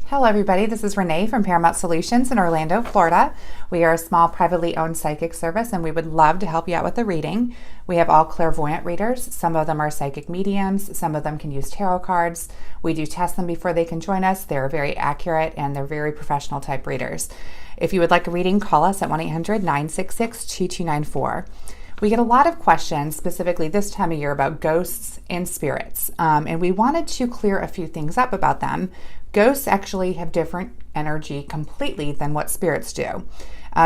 Hello, everybody. This is Renee from Paramount Solutions in Orlando, Florida. We are a small privately owned psychic service, and we would love to help you out with a reading. We have all clairvoyant readers. Some of them are psychic mediums. Some of them can use tarot cards. We do test them before they can join us. They're very accurate and they're very professional type readers. If you would like a reading, call us at 1-800-966-2294. We get a lot of questions, specifically this time of year, about ghosts and spirits, and we wanted to clear a few things up about them. Ghosts actually have different energy completely than what spirits do.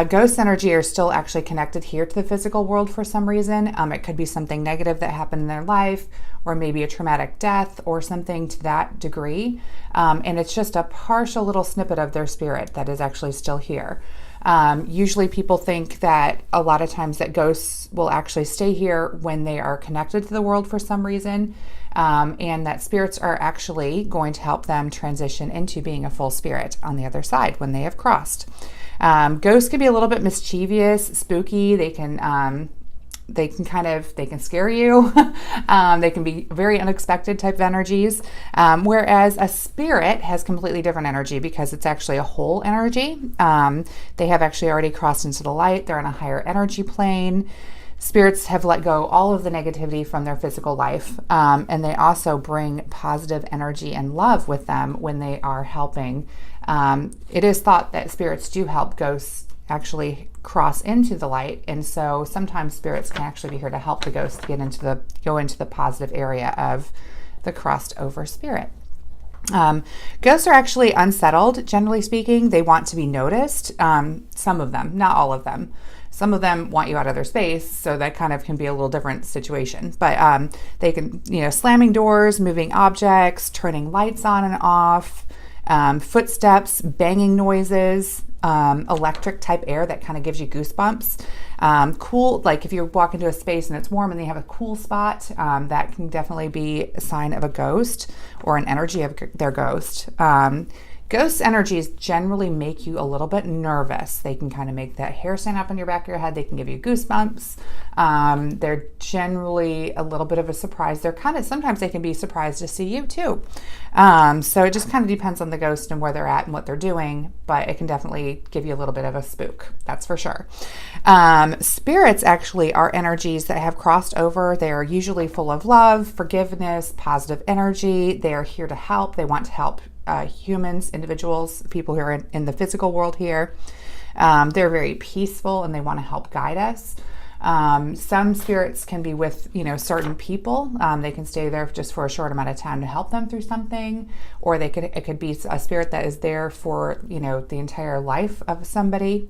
Ghost energy are still actually connected here to the physical world for some reason. It could be something negative that happened in their life, or maybe a traumatic death or something to that degree. And it's just a partial little snippet of their spirit that is actually still here. Usually people think that a lot of times that ghosts will actually stay here when they are connected to the world for some reason, and that spirits are actually going to help them transition into being a full spirit on the other side when they have crossed. Ghosts can be a little bit mischievous, spooky. They can scare you. They can be very unexpected type of energies. Whereas a spirit has completely different energy because it's actually a whole energy. They have actually already crossed into the light. They're on a higher energy plane. Spirits have let go all of the negativity from their physical life. And they also bring positive energy and love with them when they are helping. It is thought that spirits do help ghosts actually cross into the light, and so sometimes spirits can actually be here to help the ghost go into the positive area of the crossed over spirit. Ghosts are actually unsettled, generally speaking. They want to be noticed. Some of them, not all of them. Some of them want you out of their space, so that kind of can be a little different situation. But they can, slamming doors, moving objects, turning lights on and off, footsteps, banging noises, electric type air that kind of gives you goosebumps. Cool, like if you walk into a space and it's warm and they have a cool spot, that can definitely be a sign of a ghost or an energy of their ghost. Ghost energies generally make you a little bit nervous. They can kind of make that hair stand up on your back of your head. They can give you goosebumps. They're generally a little bit of a surprise. Sometimes they can be surprised to see you too. So it just kind of depends on the ghost and where they're at and what they're doing, but it can definitely give you a little bit of a spook. That's for sure. Spirits actually are energies that have crossed over. They are usually full of love, forgiveness, positive energy. They are here to help. They want to help humans, individuals, people who are in the physical world here. They're very peaceful and they want to help guide us. Some spirits can be with, certain people. They can stay there just for a short amount of time to help them through something, or it could be a spirit that is there for, the entire life of somebody.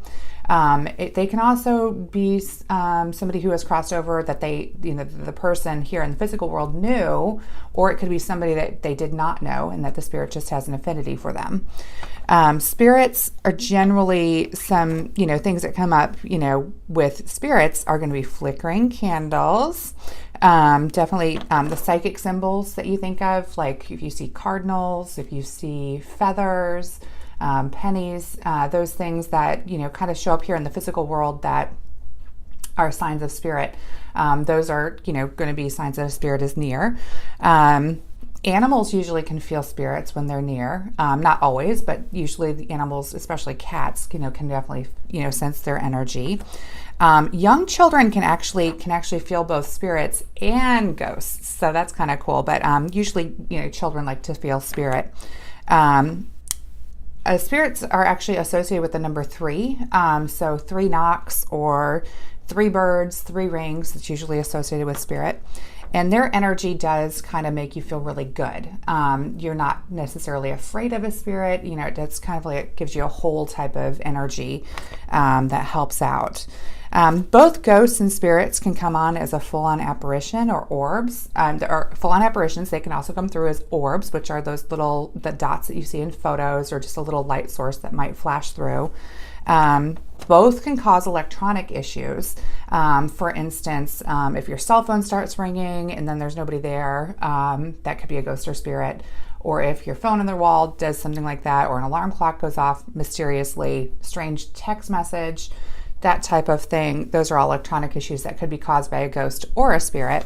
They can also be somebody who has crossed over that the person here in the physical world knew, or it could be somebody that they did not know and that the spirit just has an affinity for them. Spirits are generally some, things that come up, with spirits are going to be flickering candles. Definitely the psychic symbols that you think of, like if you see cardinals, if you see feathers, pennies, those things that, kind of show up here in the physical world that are signs of spirit. Those are, going to be signs that a spirit is near. Animals usually can feel spirits when they're near. Not always, but usually the animals, especially cats, can definitely, sense their energy. Young children can actually feel both spirits and ghosts. So that's kind of cool. But usually, children like to feel spirit. Spirits are actually associated with the number 3. So 3 knocks or 3 birds, 3 rings, it's usually associated with spirit. And their energy does kind of make you feel really good. You're not necessarily afraid of a spirit. That's kind of like, it gives you a whole type of energy that helps out. Both ghosts and spirits can come on as a full-on apparition or orbs. Or full-on apparitions, they can also come through as orbs, which are the dots that you see in photos, or just a little light source that might flash through. Both can cause electronic issues. For instance, if your cell phone starts ringing and then there's nobody there, that could be a ghost or spirit. Or if your phone on the wall does something like that, or an alarm clock goes off mysteriously, strange text message, that type of thing. Those are all electronic issues that could be caused by a ghost or a spirit.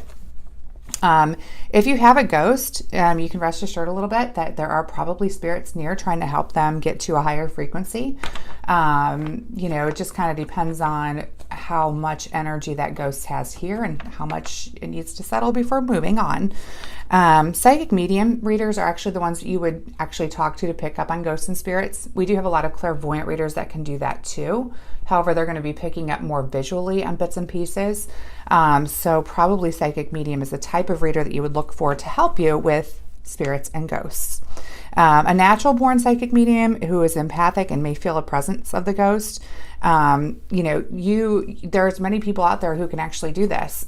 If you have a ghost, you can rest assured a little bit that there are probably spirits near trying to help them get to a higher frequency. It just kind of depends on how much energy that ghost has here and how much it needs to settle before moving on. Psychic medium readers are actually the ones that you would actually talk to pick up on ghosts and spirits. We do have a lot of clairvoyant readers that can do that too. However, they're going to be picking up more visually on bits and pieces. So probably psychic medium is the type of reader that you would look for to help you with spirits and ghosts. A natural born psychic medium who is empathic and may feel a presence of the ghost. There's many people out there who can actually do this.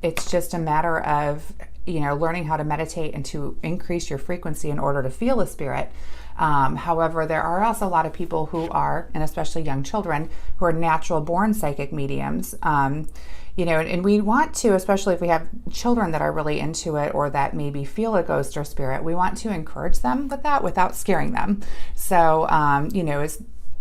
It's just a matter of, learning how to meditate and to increase your frequency in order to feel a spirit. However, there are also a lot of people who are, and especially young children, who are natural born psychic mediums. And we want to, especially if we have children that are really into it or that maybe feel a ghost or spirit, we want to encourage them with that without scaring them. So,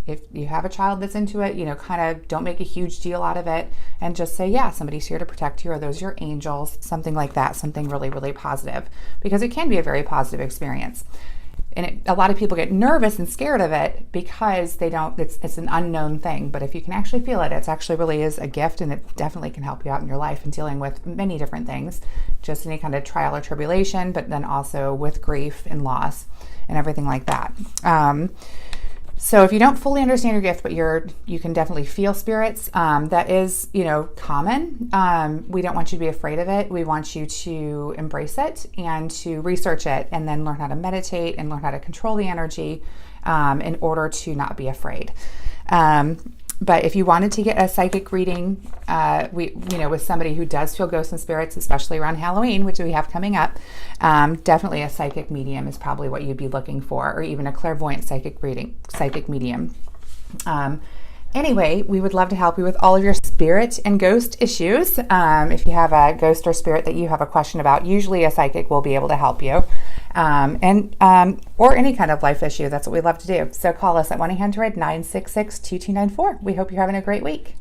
if you have a child that's into it, kind of don't make a huge deal out of it and just say, yeah, somebody's here to protect you, or those are your angels, something like that, something really, really positive, because it can be a very positive experience. And a lot of people get nervous and scared of it because it's an unknown thing. But if you can actually feel it, it actually really is a gift, and it definitely can help you out in your life in dealing with many different things, just any kind of trial or tribulation, but then also with grief and loss and everything like that. So if you don't fully understand your gift, but you can definitely feel spirits, that is, common. We don't want you to be afraid of it. We want you to embrace it and to research it, and then learn how to meditate and learn how to control the energy in order to not be afraid. But if you wanted to get a psychic reading, with somebody who does feel ghosts and spirits, especially around Halloween, which we have coming up, definitely a psychic medium is probably what you'd be looking for, or even a clairvoyant psychic medium. Anyway, we would love to help you with all of your spirit and ghost issues. If you have a ghost or spirit that you have a question about, usually a psychic will be able to help you. Or any kind of life issue. That's what we love to do. So call us at 1-800-966-2294. We hope you're having a great week.